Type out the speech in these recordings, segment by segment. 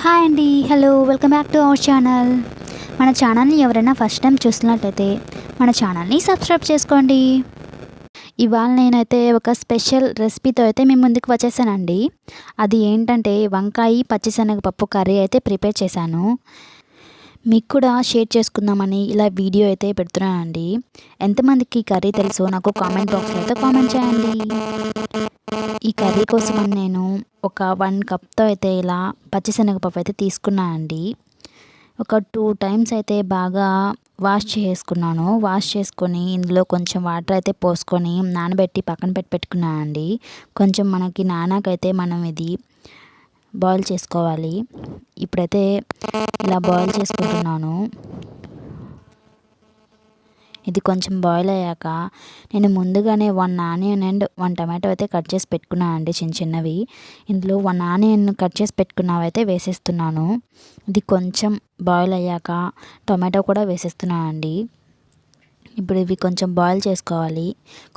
Hi అండి. Hello, welcome back to our channel. మన ఛానల్ని ఎవరైనా ఫస్ట్ టైం చూస్తున్నట్లయితే మన ఛానల్ని సబ్స్క్రైబ్ చేసుకోండి. ఇవాళ నేనైతే ఒక స్పెషల్ రెసిపీతో అయితే మీ ముందుకు వచ్చేసానండి. అది ఏంటంటే వంకాయ పచ్చిశనగపప్పు కర్రీ అయితే ప్రిపేర్ చేశాను. మీకు కూడా షేర్ చేసుకుందామని ఇలా వీడియో అయితే పెడుతున్నానండి. ఎంతమందికి ఈ కర్రీ తెలుసో నాకు కామెంట్ బాక్స్లో అయితే కామెంట్ చేయండి. ఈ కర్రీ కోసం నేను ఒక 1 కప్తో అయితే ఇలా పచ్చిశనగపప్పు అయితే తీసుకున్నానండి. ఒక 2 టైమ్స్ అయితే బాగా వాష్ చేసుకున్నాను. వాష్ చేసుకొని ఇందులో కొంచెం వాటర్ అయితే పోసుకొని నానబెట్టి పక్కన పెట్టుకున్నానండి. కొంచెం మనకి నానాకైతే మనం ఇది బాయిల్ చేసుకోవాలి. ఇప్పుడైతే ఇలా బాయిల్ చేసుకుంటున్నాను. ఇది కొంచెం బాయిల్ అయ్యాక నేను ముందుగానే 1 ఆనియన్ అండ్ 1 టమాటో అయితే కట్ చేసి పెట్టుకున్నానండి, చిన్నవి. ఇందులో 1 ఆనియన్ కట్ చేసి పెట్టుకున్నవైతే వేసేస్తున్నాను. ఇది కొంచెం బాయిల్ అయ్యాక టొమాటో కూడా వేసేస్తున్నానండి. ఇప్పుడు ఇవి కొంచెం బాయిల్ చేసుకోవాలి.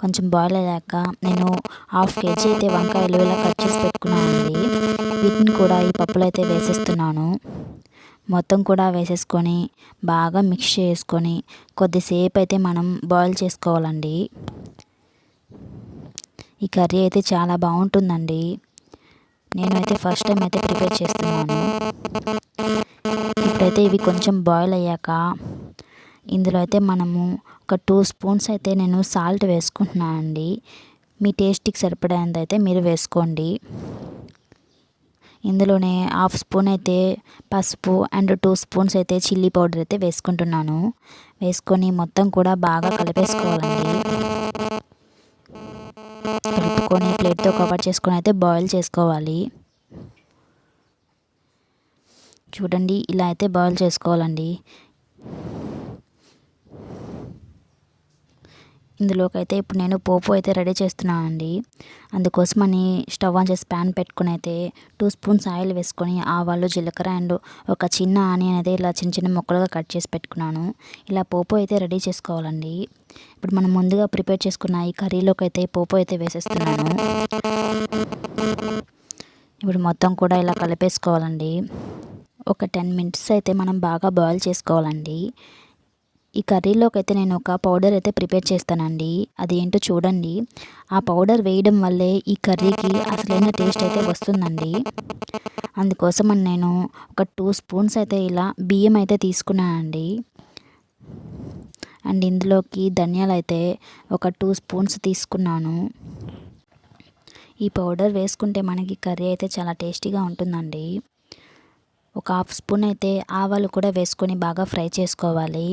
కొంచెం బాయిల్ అయ్యాక నేను 1/2 kg అయితే వంకాయలు ఇలా కట్ చేసి పెట్టుకున్నానండి. వీటిని కూడా ఈ పప్పులో అయితే వేసేస్తున్నాను. మొత్తం కూడా వేసేసుకొని బాగా మిక్స్ చేసుకొని కొద్దిసేపు అయితే మనం బాయిల్ చేసుకోవాలండి. ఈ కర్రీ అయితే చాలా బాగుంటుందండి. నేనైతే ఫస్ట్ టైం అయితే ప్రిపేర్ చేస్తున్నాను. ఇప్పుడైతే ఇవి కొంచెం బాయిల్ అయ్యాక ఇందులో అయితే మనము ఒక 2 స్పూన్స్ అయితే నేను సాల్ట్ వేసుకుంటున్నానండి. మీ టేస్ట్కి సరిపడేంత అయితే మీరు వేసుకోండి. ఇందులోనే 1/2 స్పూన్ అయితే పసుపు అండ్ 2 స్పూన్స్ అయితే చిల్లీ పౌడర్ అయితే వేసుకుంటున్నాను. వేసుకొని మొత్తం కూడా బాగా కలిపేసుకోవాలండి. కలుపుకొని ప్లేట్తో కవర్ చేసుకొని అయితే బాయిల్ చేసుకోవాలి. చూడండి, ఇలా అయితే బాయిల్ చేసుకోవాలండి. ఇందులోకి అయితే ఇప్పుడు నేను పోపు అయితే రెడీ చేస్తున్నానండి. అందుకోసమని స్టవ్ ఆన్ చేసి ప్యాన్ పెట్టుకుని అయితే 2 స్పూన్స్ ఆయిల్ వేసుకొని ఆవాలు, జీలకర్ర అండ్ ఒక చిన్న ఆనియన్ అయితే ఇలా చిన్న చిన్న ముక్కలుగా కట్ చేసి పెట్టుకున్నాను. ఇలా పోపు అయితే రెడీ చేసుకోవాలండి. ఇప్పుడు మనం ముందుగా ప్రిపేర్ చేసుకున్న ఈ కర్రీలోకి అయితే పోపు అయితే వేసేస్తున్నాను. ఇప్పుడు మొత్తం కూడా ఇలా కలిపేసుకోవాలండి. ఒక 10 మినిట్స్ అయితే మనం బాగా బాయిల్ చేసుకోవాలండి. ఈ కర్రీలోకి అయితే నేను ఒక పౌడర్ అయితే ప్రిపేర్ చేస్తానండి. అది ఏంటో చూడండి. ఆ పౌడర్ వేయడం వల్లే ఈ కర్రీకి అసలైన టేస్ట్ అయితే వస్తుందండి. అందుకోసం నేను ఒక 2 స్పూన్స్ అయితే ఇలా బియ్యం అయితే తీసుకున్నానండి. అండ్ ఇందులోకి ధనియాలు అయితే ఒక 2 స్పూన్స్ తీసుకున్నాను. ఈ పౌడర్ వేసుకుంటే మనకి కర్రీ అయితే చాలా టేస్టీగా ఉంటుందండి. ఒక 1/2 స్పూన్ అయితే ఆవాలు కూడా వేసుకొని బాగా ఫ్రై చేసుకోవాలి.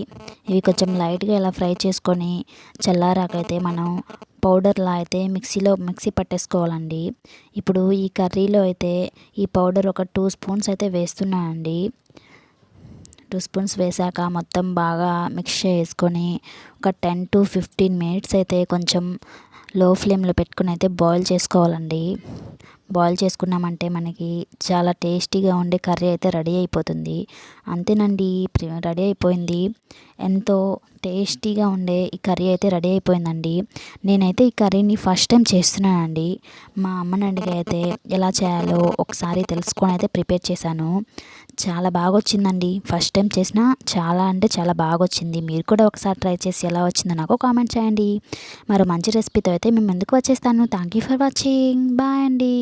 ఇవి కొంచెం లైట్గా ఇలా ఫ్రై చేసుకొని చల్లారాకైతే మనం పౌడర్లా అయితే మిక్సీ పట్టేసుకోవాలండి. ఇప్పుడు ఈ కర్రీలో అయితే ఈ పౌడర్ ఒక 2 స్పూన్స్ అయితే వేస్తున్నానండి. 2 స్పూన్స్ వేసాక మొత్తం బాగా మిక్స్ చేసుకొని ఒక 10 to 15 మినిట్స్ అయితే కొంచెం లో ఫ్లేమ్లో పెట్టుకుని అయితే బాయిల్ చేసుకోవాలండి. బాయిల్ చేసుకున్నామంటే మనకి చాలా టేస్టీగా ఉండే కర్రీ అయితే రెడీ అయిపోతుంది. అంతేనండి, రెడీ అయిపోయింది. ఎంతో టేస్టీగా ఉండే ఈ కర్రీ అయితే రెడీ అయిపోయిందండి. నేనైతే ఈ కర్రీని ఫస్ట్ టైం చేస్తున్నానండి. మా అమ్మని అడిగి అయితే ఎలా చేయాలో ఒకసారి తెలుసుకొని అయితే ప్రిపేర్ చేశాను. చాలా బాగా వచ్చిందండి. ఫస్ట్ టైం చేసినా చాలా అంటే చాలా బాగా వచ్చింది. మీరు కూడా ఒకసారి ట్రై చేసి ఎలా వచ్చిందో నాకు కామెంట్ చేయండి. మరో మంచి రెసిపీతో అయితే మేము ముందుకు వచ్చేస్తాను. Thank you for watching. Bye అండి.